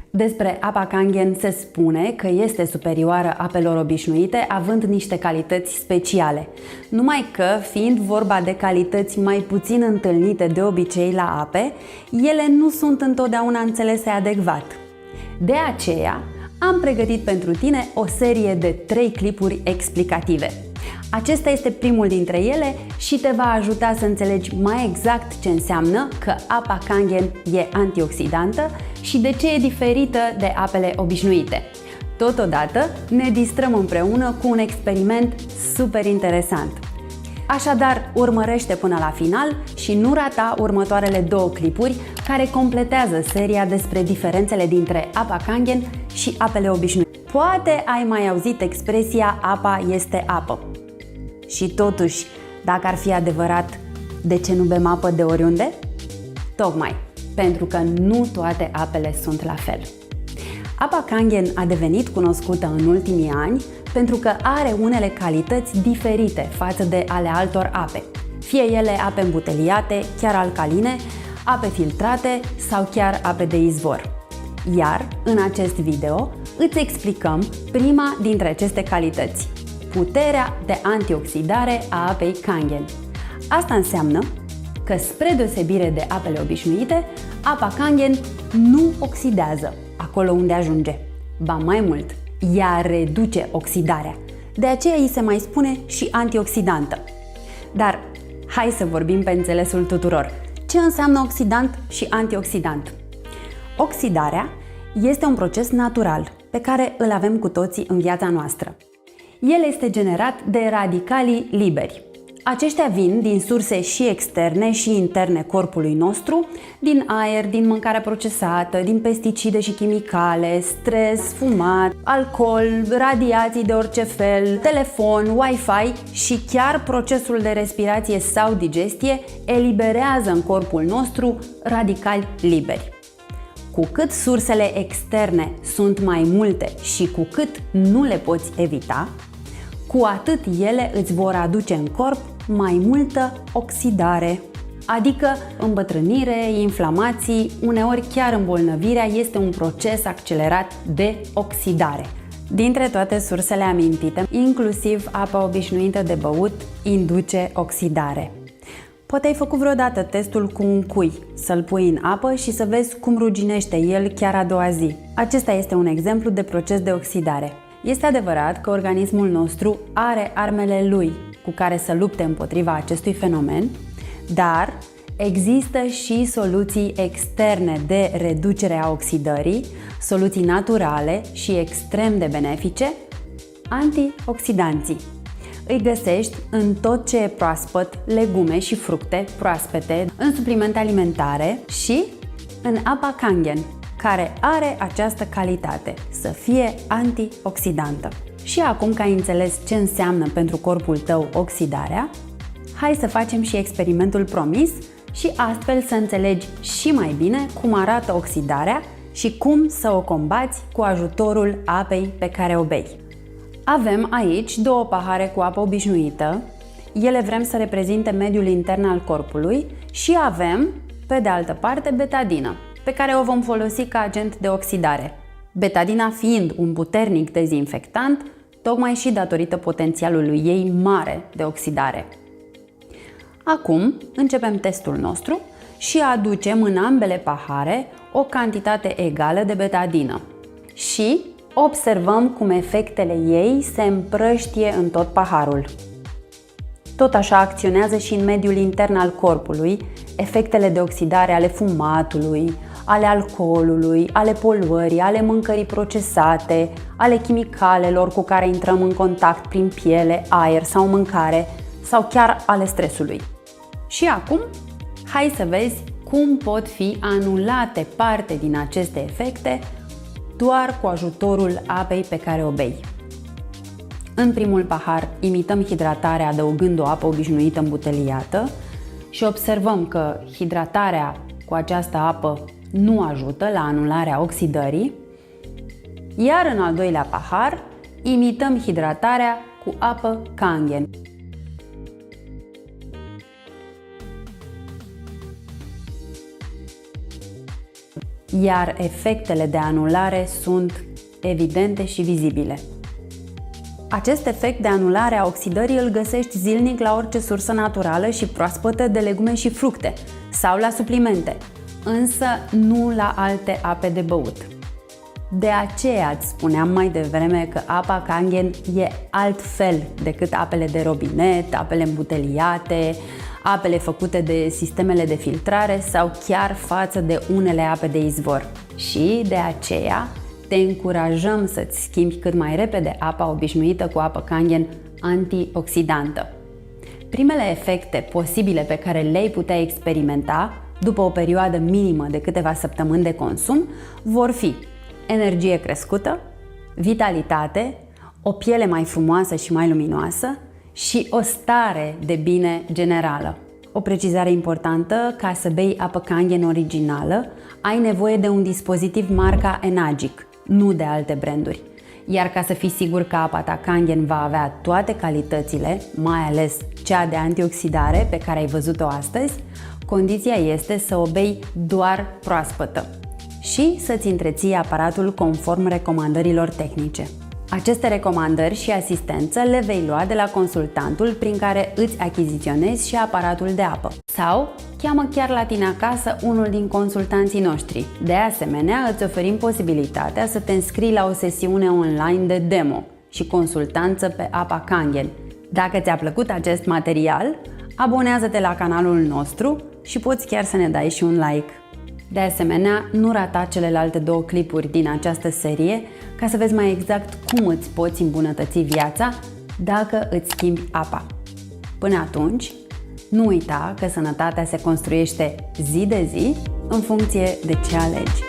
Despre apa Kangen se spune că este superioară apelor obișnuite, având niște calități speciale. Numai că, fiind vorba de calități mai puțin întâlnite de obicei la ape, ele nu sunt întotdeauna înțelese adecvat. De aceea, am pregătit pentru tine o serie de 3 clipuri explicative. Acesta este primul dintre ele și te va ajuta să înțelegi mai exact ce înseamnă că apa Kangen e antioxidantă și de ce e diferită de apele obișnuite. Totodată ne distrăm împreună cu un experiment super interesant. Așadar, urmărește până la final și nu rata următoarele 2 clipuri care completează seria despre diferențele dintre apa Kangen și apele obișnuite. Poate ai mai auzit expresia apa este apă. Și totuși, dacă ar fi adevărat, de ce nu bem apă de oriunde? Tocmai pentru că nu toate apele sunt la fel. Apa Kangen a devenit cunoscută în ultimii ani pentru că are unele calități diferite față de ale altor ape, fie ele ape îmbuteliate, chiar alcaline, ape filtrate sau chiar ape de izvor. Iar în acest video îți explicăm prima dintre aceste calități: puterea de antioxidare a apei Kangen. Asta înseamnă că, spre deosebire de apele obișnuite, apa Kangen nu oxidează acolo unde ajunge. Ba mai mult, ea reduce oxidarea. De aceea îi se mai spune și antioxidantă. Dar hai să vorbim pe înțelesul tuturor. Ce înseamnă oxidant și antioxidant? Oxidarea este un proces natural pe care îl avem cu toții în viața noastră. El este generat de radicalii liberi. Aceștia vin din surse și externe și interne corpului nostru, din aer, din mâncare procesată, din pesticide și chimicale, stres, fumat, alcool, radiații de orice fel, telefon, Wi-Fi și chiar procesul de respirație sau digestie eliberează în corpul nostru radicali liberi. Cu cât sursele externe sunt mai multe și cu cât nu le poți evita, cu atât ele îți vor aduce în corp mai multă oxidare, adică îmbătrânire, inflamații, uneori chiar îmbolnăvirea este un proces accelerat de oxidare. Dintre toate sursele amintite, inclusiv apa obișnuită de băut induce oxidare. Poate ai făcut vreodată testul cu un cui, să-l pui în apă și să vezi cum ruginește el chiar a doua zi. Acesta este un exemplu de proces de oxidare. Este adevărat că organismul nostru are armele lui cu care să lupte împotriva acestui fenomen, dar există și soluții externe de reducere a oxidării, soluții naturale și extrem de benefice, antioxidanții. Îi găsești în tot ce e proaspăt, legume și fructe proaspete, în suplimente alimentare și în apa Kangen, care are această calitate, să fie antioxidantă. Și acum că ai înțeles ce înseamnă pentru corpul tău oxidarea, hai să facem și experimentul promis și astfel să înțelegi și mai bine cum arată oxidarea și cum să o combați cu ajutorul apei pe care o bei. Avem aici 2 pahare cu apă obișnuită, ele vrem să reprezinte mediul intern al corpului și avem, pe de altă parte, betadină, pe care o vom folosi ca agent de oxidare. Betadina fiind un puternic dezinfectant, tocmai și datorită potențialului ei mare de oxidare. Acum începem testul nostru și aducem în ambele pahare o cantitate egală de betadină și observăm cum efectele ei se împrăștie în tot paharul. Tot așa acționează și în mediul intern al corpului efectele de oxidare ale fumatului, ale alcoolului, ale poluării, ale mâncării procesate, ale chimicalelor cu care intrăm în contact prin piele, aer sau mâncare, sau chiar ale stresului. Și acum, hai să vezi cum pot fi anulate parte din aceste efecte doar cu ajutorul apei pe care o bei. În primul pahar imităm hidratarea adăugând o apă obișnuită îmbuteliată și observăm că hidratarea cu această apă nu ajută la anularea oxidării, iar în al doilea pahar imităm hidratarea cu apă Kangen. iar efectele de anulare sunt evidente și vizibile. Acest efect de anulare a oxidării îl găsești zilnic la orice sursă naturală și proaspătă de legume și fructe sau la suplimente, însă nu la alte ape de băut. De aceea îți spuneam mai devreme că apa Kangen e altfel decât apele de robinet, apele îmbuteliate, apele făcute de sistemele de filtrare sau chiar față de unele ape de izvor. Și de aceea te încurajăm să-ți schimbi cât mai repede apa obișnuită cu apă Kangen antioxidantă. Primele efecte posibile pe care le-ai putea experimenta după o perioadă minimă de câteva săptămâni de consum vor fi energie crescută, vitalitate, o piele mai frumoasă și mai luminoasă și o stare de bine generală. O precizare importantă: ca să bei apă Kangen originală, ai nevoie de un dispozitiv marca Enagic, nu de alte branduri. Iar ca să fii sigur că apa ta Kangen va avea toate calitățile, mai ales cea de antioxidare pe care ai văzut-o astăzi, condiția este să o bei doar proaspătă și să-ți întreții aparatul conform recomandărilor tehnice. Aceste recomandări și asistență le vei lua de la consultantul prin care îți achiziționezi și aparatul de apă. Sau cheamă chiar la tine acasă unul din consultanții noștri. De asemenea, îți oferim posibilitatea să te înscrii la o sesiune online de demo și consultanță pe apa Kangen. Dacă ți-a plăcut acest material, abonează-te la canalul nostru și poți chiar să ne dai și un like. De asemenea, nu rata celelalte 2 clipuri din această serie ca să vezi mai exact cum îți poți îmbunătăți viața dacă îți schimbi apa. Până atunci, nu uita că sănătatea se construiește zi de zi în funcție de ce alegi.